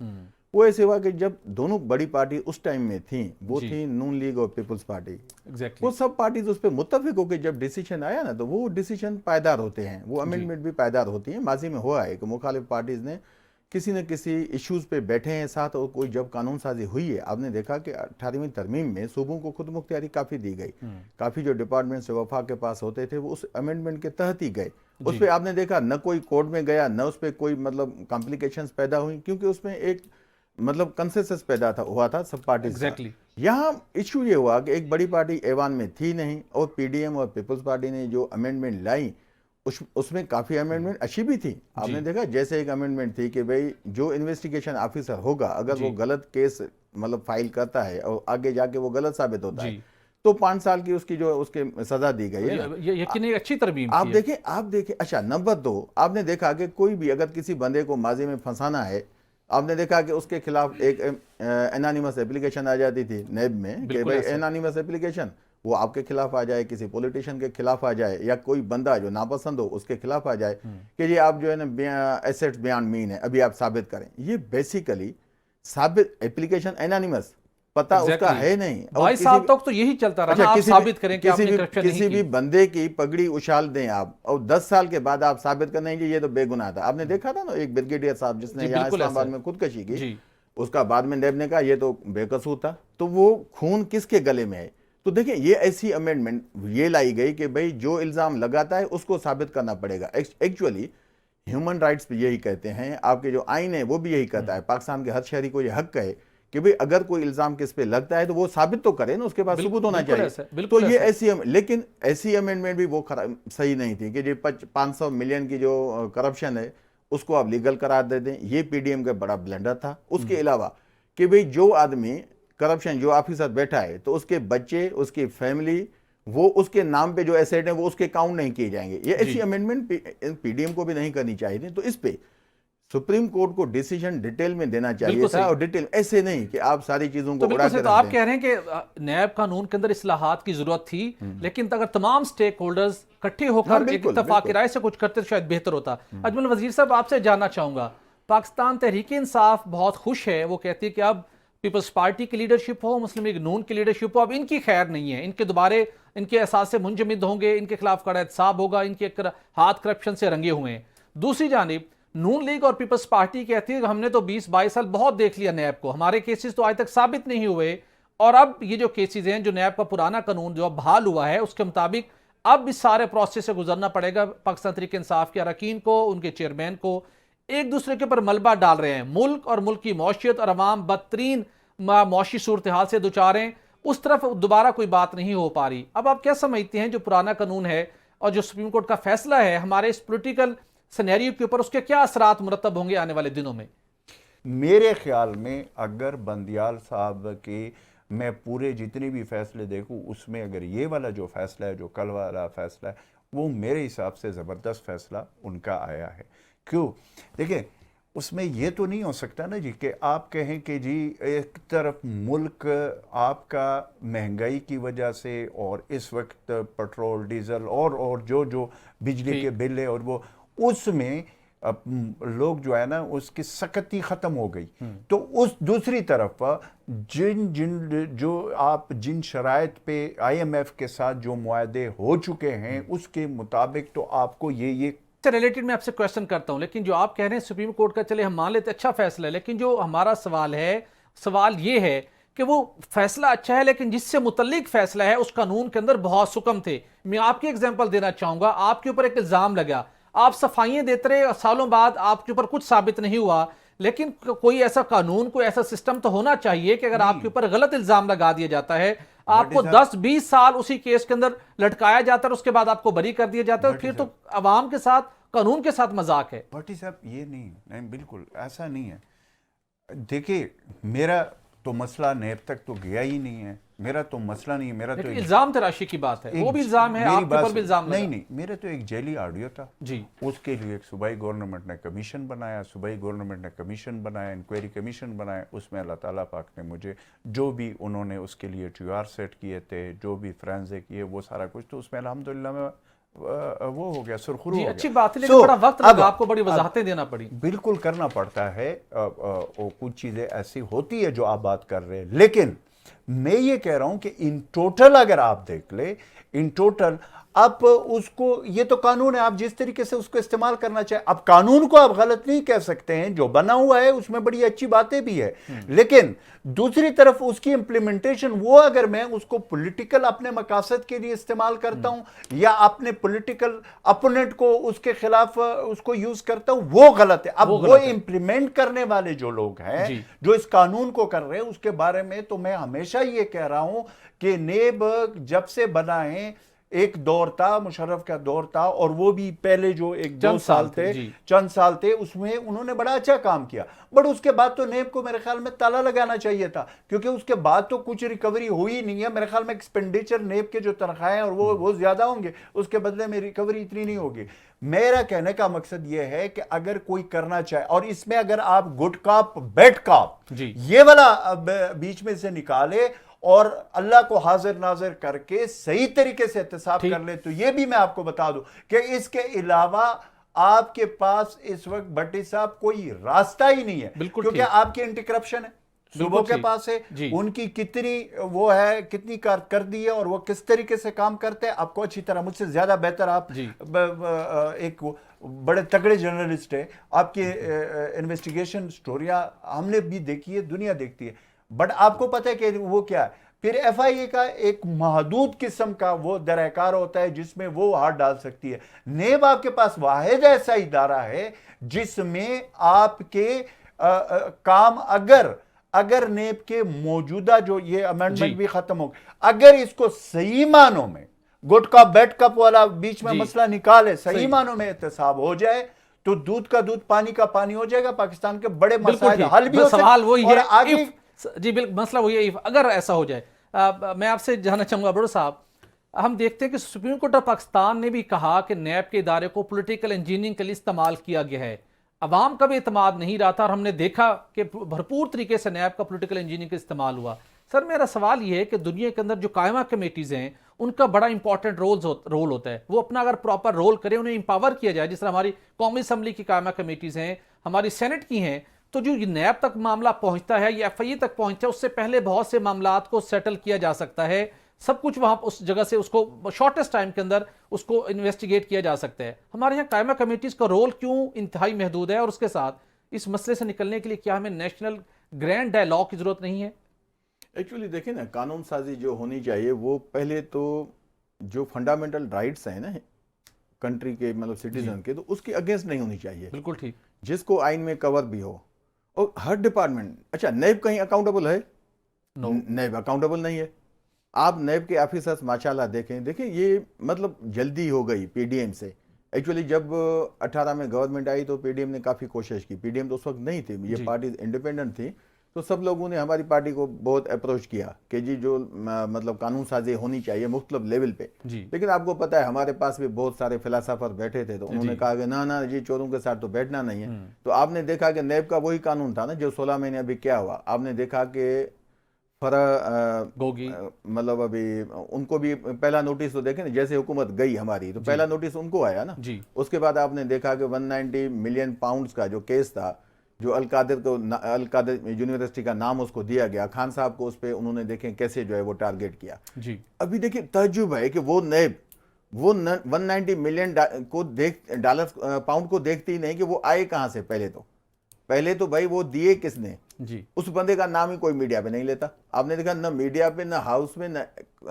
S3: वो ऐसे हुआ कि जब दोनों बड़ी पार्टी उस टाइम में थी, वो थी नून लीग और पीपल्स पार्टी। वो सब पार्टीज उस पर मुत्तफिक होकर जब डिसीजन आया ना, तो वो डिसीजन पायदार होते हैं, वो अमेंडमेंट भी पायदार होती है। माजी में हुआ है कि मुखालिफ पार्टीज ने किसी न किसी इश्यूज पे बैठे हैं साथ, और कोई जब कानून साजी हुई है, आपने देखा कि 18वीं तरमीम में सूबों को खुद मुख्तियारी काफ़ी दी गई। काफ़ी जो डिपार्टमेंट से वफाक के पास होते थे वो उस अमेंडमेंट के तहत ही गए। उस पर आपने देखा न कोई कोर्ट में गया, न उस पर कोई मतलब कॉम्प्लिकेशंस पैदा हुई, क्योंकि उसमें एक मतलब कंसेंसस पैदा हुआ था सब पार्टी।
S1: Exactly.
S3: यहाँ इश्यू ये हुआ कि एक बड़ी पार्टी ऐवान में थी नहीं, और पीडीएम और पीपल्स पार्टी ने जो अमेंडमेंट लाई उसमें काफ़ी अमेंडमेंट अच्छी भी थी। आपने देखा जैसे एक अमेंडमेंट थी कि भाई जो इन्वेस्टिगेशन ऑफिसर होगा अगर वो गलत केस मतलब फाइल करता है और आगे जाके वो गलत साबित होता है तो 5 साल की उसकी जो उसके सजा दी गई है।
S1: ये यकीन एक अच्छी तरमीम
S3: आप देखें। अच्छा, नंबर 2, आपने देखा कि कोई भी अगर किसी बंदे को माजी में फंसाना है, आपने देखा कि उसके खिलाफ एक एनानिमस एप्लीकेशन आ जाती थी नेब में कि भाई एनानिमस एप्लीकेशन वो आपके खिलाफ आ जाए, किसी पॉलिटिशियन के खिलाफ आ जाए, या कोई बंदा जो नापसंद हो उसके खिलाफ आ जाए कि ये आप जो है ना एसेट्स बियॉन्ड मीन है, अभी आप साबित करें। ये बेसिकली साबित एप्लीकेशन एनानिमस पता उसका है नहीं।
S1: 22 साल तक तो यही चलता रहा। आप साबित करें कि आपने करप्शन नहीं
S3: किसी भी बंदे की पगड़ी उछाल दें आप, और 10 साल के बाद आप साबित कर नहीं ये तो बेगुनाह था। आपने देखा था ना एक ब्रिगेडियर साहब जिसने यहाँ इस्लामाबाद में खुदकशी की, उसका बाद में नेब ने कहा ये तो बेकसूर था। तो वो खून किसके गले में है? तो देखिए ये ऐसी अमेंडमेंट ये लाई गई कि भाई जो इल्जाम लगाता है उसको साबित करना पड़ेगा। एक्चुअली ह्यूमन राइट्स भी यही कहते हैं, आपके जो आइन है वो भी यही कहता है, पाकिस्तान के हर शहरी को ये हक है कि भाई अगर कोई इल्जाम किस पे लगता है तो वो साबित तो करे ना, उसके बाद सबूत होना चाहिए। तो ये ऐसी लेकिन ऐसी अमेंडमेंट भी वो सही नहीं थी कि जो 500 मिलियन की जो करप्शन है उसको आप लीगल करार दे दें। ये पीडीएम का बड़ा ब्लंडर था। उसके अलावा कि भाई जो आदमी करप्शन जो ऑफिसर बैठा है तो उसके बच्चे, उसकी फैमिली, वो उसके नाम पे जो एसेट है वो उसके काउंट नहीं किए जाएंगे। ये ऐसी अमेंडमेंट पीडीएम को भी नहीं करनी चाहिए थी। तो इस पे सुप्रीम कोर्ट को डिसीजन डिटेल में देना चाहिए था, और डिटेल ऐसे नहीं कि आप सारी चीजों को उड़ा के
S1: तो आप कह रहे हैं कि नैब कानून के अंदर इस्लाहात की जरूरत थी, लेकिन अगर तमाम स्टेक होल्डर्स इकट्ठे होकर एक इत्तेफाक की राय से कुछ करते तो शायद बेहतर होता। अजमल वजीर साहब, आपसे जानना चाहूंगा, पाकिस्तान तहरीक इंसाफ बहुत खुश है, वो कहती है कि अब पीपल्स पार्टी की लीडरशिप हो, मुस्लिम लीग नून की लीडरशिप हो, अब इनकी खैर नहीं है, इनके दोबारे इनके एहसास से मुंजमद होंगे, इनके खिलाफ कड़ा एहतसाब होगा, इनके हाथ करप्शन से रंगे हुए हैं। दूसरी जानिब नून लीग और पीपल्स पार्टी कहती है कि हमने तो 20-22 साल बहुत देख लिया नैब को, हमारे केसेस तो आज तक साबित नहीं हुए, और अब ये जो केसेस हैं जो नैब का पुराना कानून जो अब बहाल हुआ है उसके मुताबिक अब इस सारे प्रोसेस से गुजरना पड़ेगा पाकिस्तान तहरीक इंसाफ के अरकान को, उनके चेयरमैन को। एक दूसरे के ऊपर मलबा डाल रहे हैं, मुल्क और मुल्क की मौशियत और अवाम बदतरीन मौशी सूरत हाल से दुचार हैं, उस तरफ दोबारा कोई बात नहीं हो पा रही। अब आप क्या समझते हैं जो पुराना कानून है और जो सुप्रीम कोर्ट का फैसला है हमारे इस पोलिटिकल सिनेरियो के ऊपर, उसके क्या असरात मुरतब होंगे आने वाले दिनों में?
S4: मेरे ख्याल में अगर बंदियाल साहब के मैं पूरे जितने भी फैसले देखूं उसमें अगर ये वाला जो फैसला है, जो कल वाला फैसला है, वो मेरे हिसाब से ज़बरदस्त फैसला उनका आया है। क्यों? देखिए, उसमें ये तो नहीं हो सकता ना जी कि आप कहें कि जी एक तरफ मुल्क आपका महंगाई की वजह से और इस वक्त पेट्रोल डीजल और जो बिजली के बिल है और वो उसमें लोग जो है ना उसकी सकती ख़त्म हो गई। तो उस दूसरी तरफ जिन शराइत पे IMF के साथ जो मुआहदे हो चुके हैं उसके मुताबिक तो आपको ये
S1: रिलेटेड मैं आपसे क्वेश्चन करता हूं, लेकिन जो आप कह रहे हैं सुप्रीम कोर्ट का, चले हम मान लेते अच्छा फैसला है, लेकिन जो हमारा सवाल ये है कि वो फैसला अच्छा है लेकिन जिससे मुतल्लिक फैसला है उस कानून के अंदर बहुत सुकम थे। मैं आपकी एग्जांपल देना चाहूंगा, आपके ऊपर एक इल्जाम लगा, आप सफाइयां देते रहे और सालों बाद आपके ऊपर कुछ साबित नहीं हुआ, लेकिन कोई ऐसा कानून, कोई ऐसा सिस्टम तो होना चाहिए कि अगर आपके ऊपर गलत इल्जाम लगा दिया जाता है, आपको 10-20 साल उसी केस के अंदर लटकाया जाता है और उसके बाद आपको बरी कर दिया जाता है, फिर तो अवाम के साथ, कानून के साथ मजाक है।
S4: भट्टी साहब ये नहीं, बिल्कुल ऐसा नहीं है। देखिए, मेरा तो मसला नैब तक तो गया ही नहीं है, मेरा तो मसला नहीं है, मेरा तो
S1: इल्जाम तराशी की बात है, वो भी इल्जाम है, आपके ऊपर भी इल्जाम
S4: नहीं, मेरा तो एक जेली ऑडियो था जी, उसके लिए एक सूबाई गवर्नमेंट ने कमीशन बनाया, इंक्वायरी कमीशन बनाया, उसमें अल्लाह ताला पाक ने मुझे जो भी उन्होंने उसके लिए TR सेट किए थे, जो भी फ्रेंजे किए, वो सारा कुछ तो उसमें अल्हम्दुलिल्लाह में वो हो गया, सुरखुरू हो गया।
S1: अच्छी बात है, लेकिन बड़ा वक्त लगा, आपको बड़ी वजाहतें देना पड़ी।
S4: बिल्कुल करना पड़ता है, कुछ चीजें ऐसी होती है जो आप बात कर रहे हैं, लेकिन मैं ये कह रहा हूं कि इन टोटल अगर आप देख ले, इन टोटल आप उसको, ये तो कानून है, आप जिस तरीके से उसको इस्तेमाल करना चाहे, अब कानून को आप गलत नहीं कह सकते हैं, जो बना हुआ है उसमें बड़ी अच्छी बातें भी है, लेकिन दूसरी तरफ उसकी इंप्लीमेंटेशन, वो अगर मैं उसको पॉलिटिकल अपने मकासद के लिए इस्तेमाल करता हूं या अपने पॉलिटिकल अपोनेंट को उसके खिलाफ उसको यूज करता हूं, वो गलत है। अब वो इंप्लीमेंट करने वाले जो लोग हैं जो इस कानून को कर रहे हैं, उसके बारे में तो मैं हमेशा ये कह रहा हूं कि नेब जब से बना है, एक दौर था, मुशर्रफ का दौर था, और वो भी पहले जो एक दो साल थे, चंद साल थे, उसमें उन्होंने बड़ा अच्छा काम किया, बट उसके बाद तो नेब को मेरे ख्याल में ताला लगाना चाहिए था, क्योंकि उसके बाद तो कुछ रिकवरी हुई नहीं है। मेरे ख्याल में एक्सपेंडिचर नेब के जो तनख्वाहें और वो ज्यादा होंगे, उसके बदले में रिकवरी इतनी नहीं होगी। मेरा कहने का मकसद यह है कि अगर कोई करना चाहे, और इसमें अगर आप गुड कॉप बैड कॉप ये वाला बीच में से निकाले और अल्लाह को हाजिर नाजिर करके सही तरीके से एहतसाब कर ले, तो ये भी मैं आपको बता दूं कि इसके अलावा आपके पास इस वक्त भट्टी साहब कोई रास्ता ही नहीं है, क्योंकि आपकी एंटी करप्शन है, सूबों के पास है, उनकी कितनी वो है, कितनी कारकर्दी है और वो किस तरीके से काम करते हैं, आपको अच्छी तरह, मुझसे ज्यादा बेहतर आप एक बड़े तगड़े जर्नलिस्ट है, आपकी इन्वेस्टिगेशन स्टोरियां हमने भी देखी है, दुनिया देखती है, बट आपको पता है कि वो क्या है। फिर एफआईए का एक महदूद किस्म का वो दरकार होता है जिसमें वो हाथ डाल सकती है। नेब आपके पास वाहिद ऐसा इदारा है जिसमें आपके काम अगर नेब के मौजूदा जो ये अमेंडमेंट भी खत्म हो, अगर इसको सही मानों में गुड कप बैड कप वाला बीच में मसला निकाले, सही मानों में एहतसाब हो जाए, तो दूध का दूध पानी का पानी हो जाएगा, पाकिस्तान के बड़े मसाइल हल भी हो सकते हैं।
S1: सवाल वही है
S4: आगे
S1: जी, बिल्कुल, मसला वही है अगर ऐसा हो जाए। मैं आपसे जानना चाहूंगा बड़ो साहब, हम देखते हैं कि सुप्रीम कोर्ट ऑफ पाकिस्तान ने भी कहा कि नैब के इदारे को पॉलिटिकल इंजीनियरिंग के लिए इस्तेमाल किया गया है, अवाम का भी एतमाद नहीं रहा था, और हमने देखा कि भरपूर तरीके से नैब का पॉलिटिकल इंजीनियरिंग का इस्तेमाल हुआ। सर, मेरा सवाल ये है कि दुनिया के अंदर जो कायमा कमेटीज़ हैं उनका बड़ा इंपॉर्टेंट रोल होता है, वो अपना अगर प्रॉपर रोल करें, उन्हें इंपावर किया जाए, जिस तरह हमारी कौमी असम्बली की कायमा कमेटीज़ हैं, हमारी सेनेट की हैं, तो जो नैब तक मामला पहुंचता है या एफआईए तक पहुंचता है, उससे पहले बहुत से मामलात को सेटल किया जा सकता है, सब कुछ वहां उस जगह से उसको शॉर्टेस्ट टाइम के अंदर उसको इन्वेस्टिगेट किया जा सकता है। हमारे यहाँ कायमा कमेटीज का रोल क्यों इंतहाई महदूद है, और उसके साथ इस मसले से निकलने के लिए क्या हमें नेशनल ग्रैंड डायलॉग की जरूरत नहीं है?
S3: एक्चुअली देखिए ना, कानून साजी जो होनी चाहिए वो पहले तो जो फंडामेंटल राइट्स हैं ना कंट्री के, मतलब सिटीजन के, तो उसके अगेंस्ट नहीं होनी चाहिए।
S1: बिल्कुल ठीक,
S3: जिसको आइन में कवर भी हो। और हर डिपार्टमेंट, अच्छा नैब कहीं अकाउंटेबल है? नैब अकाउंटेबल नहीं है। आप नैब के ऑफिसर्स माशाल्लाह देखें ये मतलब जल्दी हो गई पीडीएम से। एक्चुअली जब 18 में गवर्नमेंट आई तो पीडीएम ने काफ़ी कोशिश की, पीडीएम तो उस वक्त नहीं थी, ये पार्टी इंडिपेंडेंट थी, तो सब लोगों ने हमारी पार्टी को बहुत अप्रोच किया कि जी जो मतलब कानून साजी होनी चाहिए मुख्तलिफ लेवल पे। लेकिन आपको पता है हमारे पास भी बहुत सारे फिलासफर बैठे थे, तो उन्होंने कहा कि ना जी चोरों के साथ तो बैठना नहीं है। तो आपने देखा कि नैब का वही कानून था ना जो 16 महीने अभी क्या हुआ, आपने देखा कि मतलब अभी उनको भी पहला नोटिस तो देखें ना, जैसे हुकूमत गई हमारी तो पहला नोटिस उनको आया ना। उसके बाद आपने देखा कि 190 मिलियन पाउंड्स का जो केस था, जो अलकादिर यूनिवर्सिटी का नाम उसको दिया गया, खान साहब को उस पर उन्होंने देखें कैसे जो है वो टारगेट किया। अभी देखिए तजुब है कि वो नैब वो 190 मिलियन डॉलर पाउंड को देखती ही नहीं कि वो आए कहाँ से। पहले तो भाई वो दिए किसने, उस बंदे का नाम ही कोई मीडिया पे नहीं लेता। आपने देखा ना मीडिया पे, ना हाउस में, ना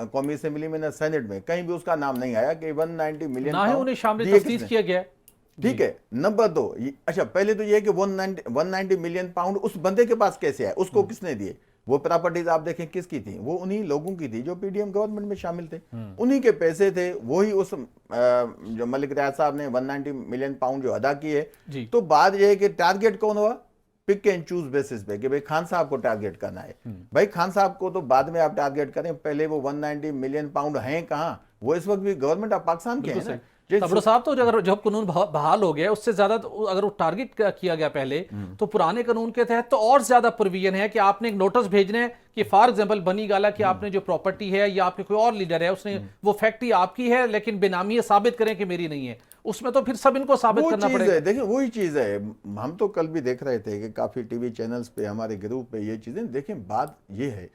S3: कौमी असेंबली में, ना सेनेट में, कहीं भी उसका नाम नहीं आया कि 190 मिलियन
S1: उन्हें शामिल तफ्तीश किया गया।
S3: ठीक है, नंबर 2, अच्छा पहले तो ये कि 190 मिलियन पाउंड उस बंदे के पास कैसे आए, उसको किसने दिए? वो प्रॉपर्टीज आप देखें किसकी थी, वो उन्हीं लोगों की थी जो पीडीएम गवर्नमेंट में शामिल थे, उन्हीं के पैसे थे, वही उस जो मलिक रियाज साहब ने 190 मिलियन पाउंड जो अदा किए। तो बात यह है कि टारगेट कौन हुआ? पिक एंड चूज बेसिस पे कि भाई खान साहब को टारगेट करना है। भाई खान साहब को तो बाद में आप टारगेट करें, पहले वो 190 मिलियन पाउंड हैं कहाँ? वो इस वक्त भी गवर्नमेंट ऑफ पाकिस्तान के हैं।
S1: तबड़ो साहब, तो अगर जब कानून बहाल हो गया, उससे ज्यादा अगर वो टारगेट किया गया पहले, तो पुराने कानून के तहत तो और ज्यादा प्रोविजन है कि आपने एक नोटिस भेजने हैं कि फॉर एग्जांपल बनी गाला कि आपने जो प्रॉपर्टी है या आपके कोई और लीडर है उसने वो फैक्ट्री आपकी है लेकिन बेनामी है, साबित करें कि मेरी नहीं है, उसमें तो फिर सब इनको साबित करना पड़ेगा।
S3: देखिए वही चीज है, हम तो कल भी देख रहे थे कि काफी टीवी चैनल्स पे, हमारे ग्रुप पे ये चीजें देखें। बात ये है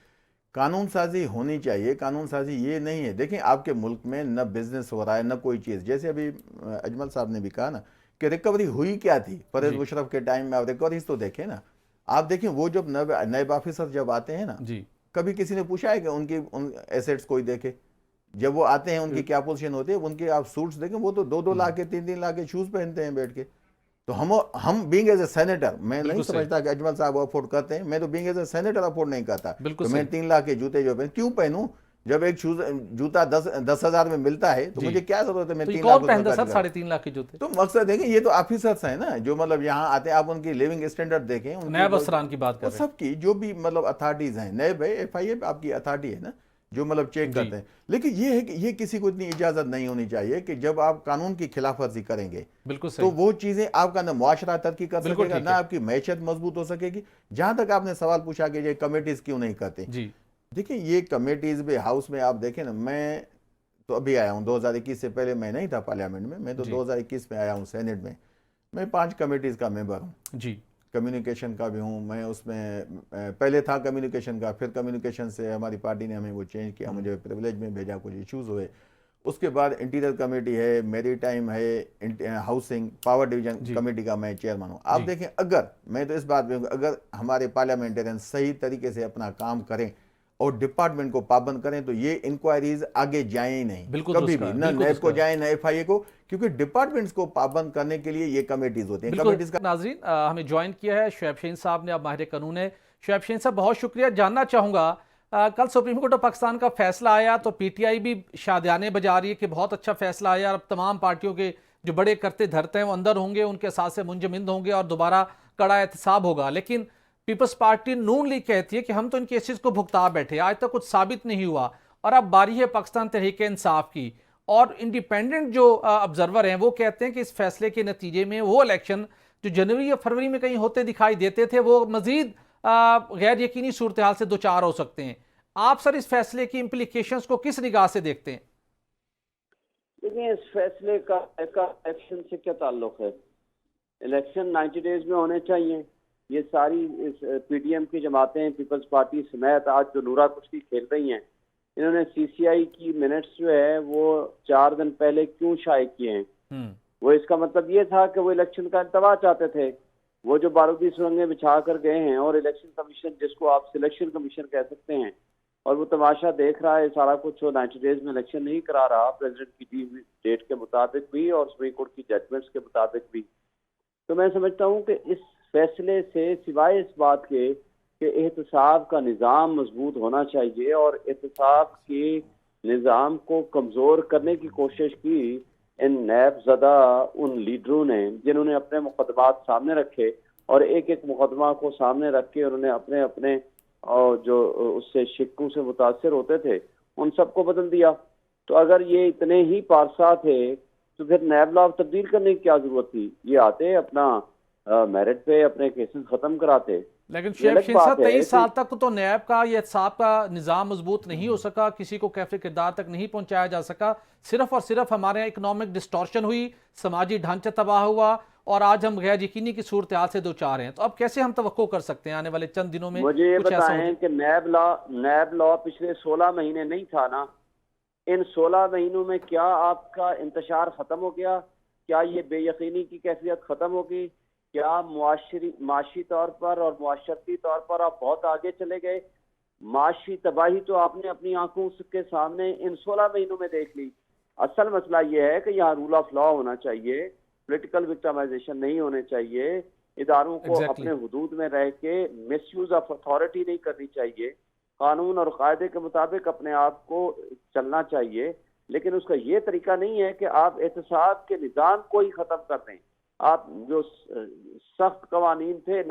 S3: कानून साजी होनी चाहिए। कानून साजी ये नहीं है, देखिए आपके मुल्क में न बिजनेस हो रहा है न कोई चीज़। जैसे अभी अजमल साहब ने भी कहा ना कि रिकवरी हुई क्या थी परवेज मुशर्रफ के टाइम में, आप रिकवरीज तो देखें ना। आप देखें वो जब नए ऑफिसर जब आते हैं ना,
S1: जी
S3: कभी किसी ने पूछा है कि उन एसेट्स कोई देखे? जब वो आते हैं उनकी क्या पोजीशन होती है, उनके आप सूट्स देखें, वो तो 2-2 लाख के 3-3 लाख के शूज पहनते हैं बैठ के। तो हम बीइंग एज ए सेनेटर, मैं नहीं
S1: बिल्कुल सही।
S3: समझता कि अजमल साहब अफोर्ड करते हैं, मैं तो being as a senator afford नहीं करता।
S1: बिल्कुल
S3: तो मैं
S1: सही।
S3: 3 लाख के जूते जो क्यों पहनूं? जब एक जूता 10,000 में मिलता है तो
S1: जी।
S3: मुझे क्या जरूरत है मैं
S1: तो ये
S3: 3 लाख
S1: कौन
S3: उसमें
S1: पहनता
S3: खर्च
S1: सर
S3: करूं?
S1: 3.5 लाख के जूते?
S3: तो मकसद है कि ये तो ऑफिसर्स हैं ना, जो मतलब यहाँ आते हैं, आप उनकी लिविंग स्टैंडर्ड देखें,
S1: नायब अफसरान की बात कर
S3: वो
S1: रहे हैं।
S3: सबकी जो भी मतलब अथॉरिटीज हैं, नए भाई FIA आपकी अथॉरिटी है ना, जो मतलब चेक
S1: जी।
S3: करते हैं। लेकिन ये है कि ये किसी को इतनी इजाजत नहीं होनी चाहिए कि जब आप कानून की खिलाफ वर्जी करेंगे
S1: बिल्कुल
S3: तो
S1: सही।
S3: वो चीजें आपका ना मुआशरा तरक्की कर
S1: बिल्कुल
S3: सकेगा,
S1: ठीक
S3: ना
S1: है।
S3: आपकी मैशत मजबूत हो सकेगी। जहां तक आपने सवाल पूछा कि ये कमेटीज क्यों नहीं करते,
S1: जी
S3: देखिए ये कमेटीज भी हाउस में आप देखें ना, मैं तो अभी आया हूँ 2021 से पहले मैं नहीं था पार्लियामेंट में, मैं तो
S1: जी
S3: 2021 में आया हूँ सेनेट में। मैं 5 कमेटीज का मेंबर हूँ,
S1: जी
S3: कम्युनिकेशन का भी हूँ मैं उसमें। पहले था कम्युनिकेशन का, फिर कम्युनिकेशन से हमारी पार्टी ने हमें वो चेंज किया, मुझे प्रिविलेज में भेजा, कुछ इश्यूज हुए। उसके बाद इंटीरियर कमेटी है, मेरी टाइम है, हाउसिंग पावर डिवीजन
S1: जी
S3: कमेटी का मैं चेयरमैन हूँ। आप
S1: जी
S3: देखें, अगर मैं तो इस बात में अगर हमारे पार्लियामेंटेरियन सही तरीके से अपना काम करें और डिपार्टमेंट को पाबंद करें तो ये इंक्वायरीज आगे जाए ही नहीं
S1: बिल्कुल
S3: कभी
S1: दुरुस्त
S3: भी,
S1: कहा,
S3: ना
S1: बिल्कुल
S3: नैब
S1: दुरुस्त
S3: को
S1: कहा।
S3: जाए ना FIA को, क्योंकि डिपार्टमेंट्स को पाबंद करने के लिए ये कमेटीज होती हैं।
S1: बिल्कुल
S3: कमेटीज का
S1: नाजरीन, हमें ज्वाइन किया है शुएब शहीन साहब ने, अब माहिर कानून है। शुएब शहीन साहब बहुत शुक्रिया। जानना चाहूँगा, कल सुप्रीम कोर्ट ऑफ पाकिस्तान का फैसला आया तो PTI भी शादियाने बजा रही है कि बहुत अच्छा फैसला आया, अब तमाम पार्टियों के जो बड़े करते धरते हैं वो अंदर होंगे, उनके साथ से मुंजमिद होंगे और दोबारा कड़ा एहतसाब होगा। लेकिन पीपल्स पार्टी नून लीग कहती है कि हम तो इन केसेस को भुगता बैठे, आज तक कुछ साबित नहीं हुआ और अब बारी है पाकिस्तान तहरीक इंसाफ की। और इंडिपेंडेंट जो ऑब्जर्वर हैं वो कहते हैं कि इस फैसले के नतीजे में वो इलेक्शन जो जनवरी या फरवरी में कहीं होते दिखाई देते थे वो मजीद गैर यकीनी सूरत हाल से दो चार हो सकते हैं। आप सर इस फैसले की इम्प्लीकेशंस को किस निगाह से देखते हैं?
S5: देखिए, इस फैसले का इलेक्शन से क्या ताल्लुक है? इलेक्शन 90 डेज में होने चाहिए। ये सारी PDM की जमातें, पीपल्स पार्टी समेत आज जो नूरा कुश्ती खेल रही हैं, इन्होंने CCI की मिनट्स जो है वो 4 दिन पहले क्यों शाये किए हैं? वो इसका मतलब ये था कि वो इलेक्शन का इंतवा चाहते थे। वो जो बारूदी सुरंगें बिछा कर गए हैं और इलेक्शन कमीशन, जिसको आप सिलेक्शन कमीशन कह सकते हैं, और वो तमाशा देख रहा है सारा कुछ, वो 90 डेज में इलेक्शन नहीं करा रहा प्रेसिडेंट की दी हुई डेट के मुताबिक भी और सुप्रीम कोर्ट की जजमेंट्स के मुताबिक भी। तो मैं समझता हूँ कि इस फैसले से सिवाय इस बात के कि एहतसाब का निज़ाम मजबूत होना चाहिए और एहतसाब के निज़ाम को कमज़ोर करने की कोशिश की इन नैब ज़दा उन लीडरों ने, जिन्होंने अपने मुकदमात सामने रखे और एक एक मुकदमा को सामने रख के उन्होंने अपने अपने और जो उससे शिक्कू से मुतासर होते थे उन सबको बदल दिया। तो अगर ये इतने ही पारसा थे तो फिर नैब लॉ तब्दील करने की क्या जरूरत थी? ये आते अपना मेरिट पे अपने केसेस खत्म कराते।
S1: लेकिन
S5: ये
S1: शेख
S5: अलग
S1: शहीन साहब
S5: बात है
S1: 23 साल
S5: कि
S1: तक तो नैब का या एहतसाब का निज़ाम मजबूत नहीं हो सका, किसी को कैफे किरदार तक नहीं पहुंचाया जा सका। सिर्फ और सिर्फ हमारे यहाँ इकोनॉमिक डिस्टॉर्शन हुई, समाजी ढांचा तबाह हुआ और आज हम गैर यकीनी की सूरत हाल से दो चार हैं। तो अब कैसे हम तवक्को कर सकते हैं आने वाले चंद दिनों में
S5: मुझे ये
S1: कुछ ऐसा हो
S5: बताएं कि नैब लॉ पिछले 16 महीने नहीं था ना? इन 16 महीनों में क्या आपका इंतशार खत्म हो गया? क्या ये बेयकीनी की कैफियत खत्म होगी? क्या माशी तौर पर और मुआशरती तौर पर आप बहुत आगे चले गए? माशी तबाही तो आपने अपनी आंखों के सामने इन 16 महीनों में देख ली। असल मसला ये है कि यहाँ रूल ऑफ लॉ होना चाहिए, पॉलिटिकल विक्टिमाइजेशन नहीं होने चाहिए, इदारों को अपने हुदूद में रह के मिसयूज ऑफ अथॉरिटी नहीं करनी चाहिए, कानून और कायदे के मुताबिक अपने आप को चलना चाहिए। लेकिन उसका ये तरीका नहीं है कि आप एहतसाब के निज़ाम को ही ख़त्म कर दें। आप जो सख्त कवानीन थे